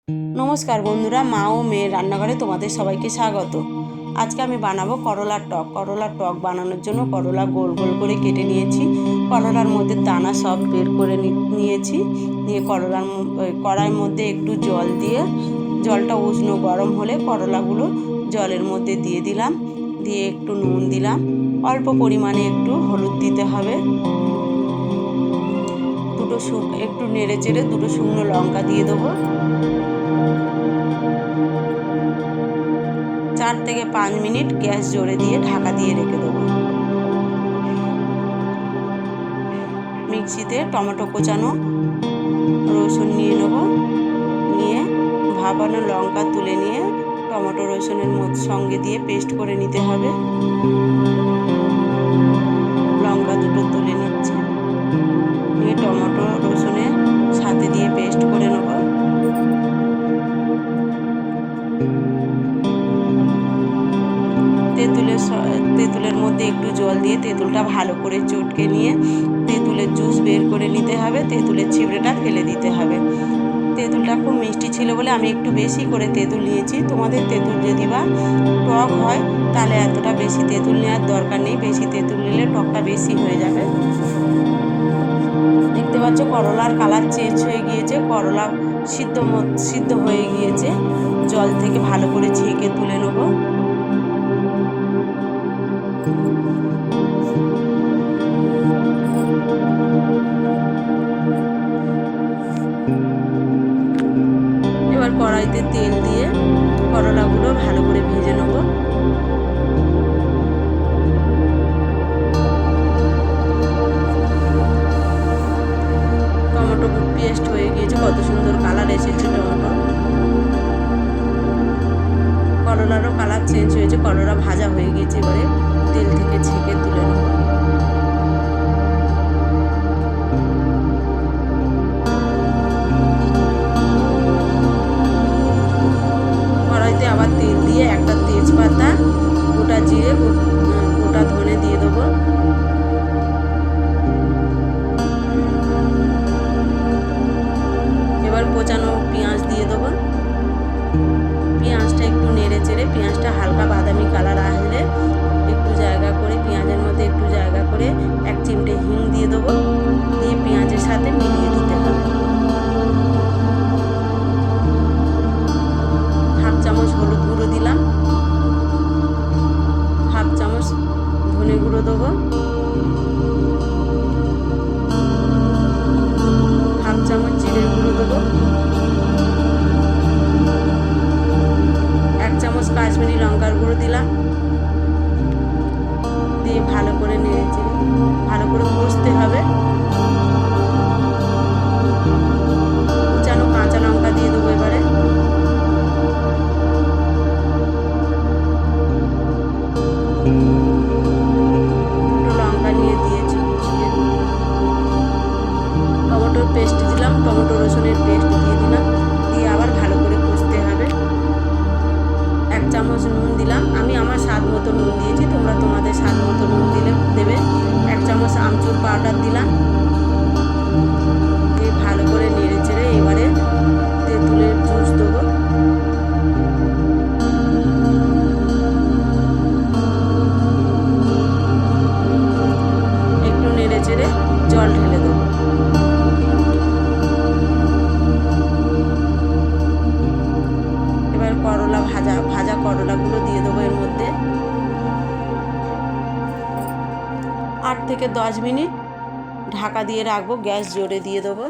নমস্কার বন্ধুরা, মা ও মেয়ের রান্নাঘরে তোমাদের সবাইকে স্বাগত। আজকে আমি বানাবো করলার টক। করলার টক বানানোর জন্য করলা গোল গোল করে কেটে নিয়েছি। করলার মধ্যে দানা সব বের করে নিয়েছি। নিয়ে কড়াইয়ের মধ্যে একটু জল দিয়ে, জলটা উষ্ণ গরম হলে করলাগুলো জলের মধ্যে দিয়ে দিলাম। দিয়ে একটু নুন দিলাম, অল্প পরিমাণে একটু হলুদ দিতে হবে। একটু নেড়ে চেড়ে দুটো শুকনো লঙ্কা দিয়ে দেবো। 4 থেকে 5 মিনিট গ্যাস জোরে দিয়ে ঢাকা দিয়ে রেখে দেবো। মিক্সিতে টমেটো কোচানো, রসুন নিয়ে নেব। নিয়ে ভাপানো লঙ্কা তুলে নিয়ে টমেটো রসুনের সঙ্গে দিয়ে পেস্ট করে নিতে হবে। লঙ্কা দুটো তুলে নিচ্ছি, নিয়ে টমেটো রসুনের সাথে দিয়ে পেস্ট করে নেব। তেঁতুলের মধ্যে একটু জল দিয়ে তেঁতুলটা ভালো করে চটকে নিয়ে তেঁতুলের জুস বের করে নিতে হবে। তেঁতুলের ছিবড়েটা ফেলে দিতে হবে। তেঁতুলটা খুব মিষ্টি ছিল বলে আমি একটু বেশি করে তেঁতুল নিয়েছি। তোমাদের তেঁতুল যদি বা টক হয় তাহলে এতটা বেশি তেঁতুল নেওয়ার দরকার নেই। বেশি তেঁতুল নিলে টকটা বেশি হয়ে যাবে। দেখতে পাচ্ছ করলার কালার চেঞ্জ হয়ে গিয়েছে, করলা সিদ্ধ হয়ে গিয়েছে। জল থেকে ভালো করে ছেঁকে তুলে নেব। এবার কড়াইতে তেল দিয়ে করলাগুলো ভালো করে ভেজে নেব। টমেটো পেস্ট হয়ে গিয়েছে, কত সুন্দর কালার এসেছে টমেটো। করলারও কালার চেঞ্জ হয়েছে, করলা ভাজা হয়ে গিয়েছে। এবারে তেল থেকে ছেঁকে তুলে নেব। কড়াইতে আবার তেল দিয়ে একটা তেজপাতা, গোটা জিরে, গোটা ধনে দিয়ে দেবো। এবার কোচানো পেঁয়াজ দিয়ে দেবো। পেঁয়াজটা একটু নেড়ে চেড়ে পেঁয়াজটা হালকা বাদামি কালার আসলে একটু জায়গা করে পেঁয়াজের মধ্যে একটু জায়গা করে 1 চিমটে হিং দিয়ে দেবো। দিয়ে পেঁয়াজের সাথে মিলিয়ে দিতে হবে। 1/2 চামচ হলুদ গুঁড়ো দিলাম, 1/2 চামচ ধনে গুঁড়ো দেবো, 1/2 চামচ জিরে গুঁড়ো দেবো, 1 চামচ কাশ্মীরি লঙ্কার গুঁড়ো দিলাম। দিয়ে ভালো করে নেড়েচেড়ে ভালো করে কষতে হবে। কুচানো কাঁচা লঙ্কা দিয়ে দেবো। এবারে দুটো লঙ্কা নিয়ে দিয়েছি কুচিয়ে। টমেটোর পেস্ট দিলাম, টমেটো রসুনের পেস্ট দিয়ে দিলাম। দিয়ে আবার ভালো করে কষতে হবে। 1 চামচ নুন দিলাম। আমি আমার স্বাদ মতো নুন দিয়েছি, তোমরা তোমাদের স্বাদ মতো নুন দেবে। 1 চামচ আমচুর পাউডার দিলাম। দিয়ে ভালো করে নেড়ে চেড়ে এবারে তেঁতুলের জুস দেবো। একটু নেড়ে চেড়ে জল ঢেলে দেবো। এবার ভাজা করলাগুলো দিয়ে দেবো এর মধ্যে। 8 থেকে 10 মিনিট ঢাকা দিয়ে রাখবো। গ্যাস জোরে দিয়ে দেবো।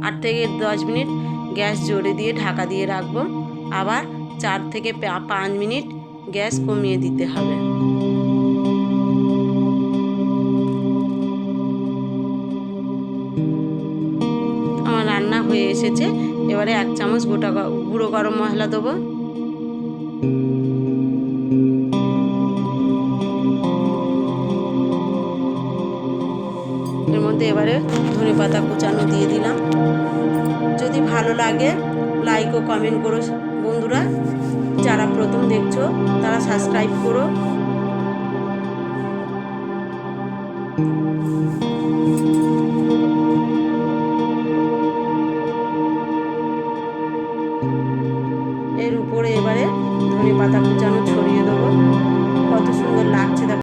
8 থেকে 10 মিনিট গ্যাস জোরে দিয়ে ঢাকা দিয়ে রাখবো। আবার 4 থেকে 5 মিনিট গ্যাস কমিয়ে দিতে হবে। আমার রান্না হয়ে এসেছে। এবারে 1 চামচ গুঁড়ো গরম মশলা দেবো। এর মধ্যে এবারে ধনেপাতা কুচানো দিয়ে দিলাম। যদি ভালো লাগে লাইক ও কমেন্ট করো বন্ধুরা। যারা প্রথম দেখছো তারা সাবস্ক্রাইব করো। এর উপরে এবারে ধনে পাতা কুচানো ছড়িয়ে দেবো। কত সুন্দর লাগছে দেখো।